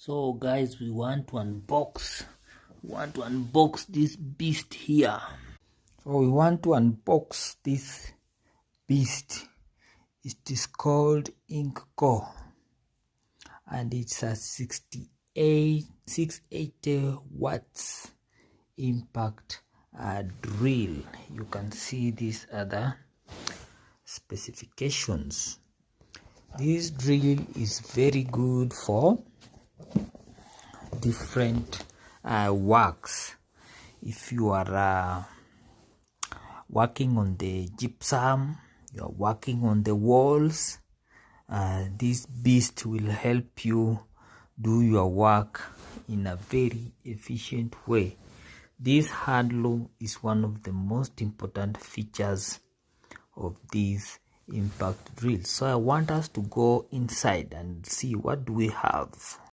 So guys, we want to unbox this beast here. So we want to unbox this beast. It is called Inkco, and it's a 680 watts impact drill. You can see these other specifications. This drill is very good for different works. If you are working on the gypsum, you are working on the walls, this beast will help you do your work in a very efficient way. This handle is one of the most important features of this impact drill. So I want us to go inside and see what do we have.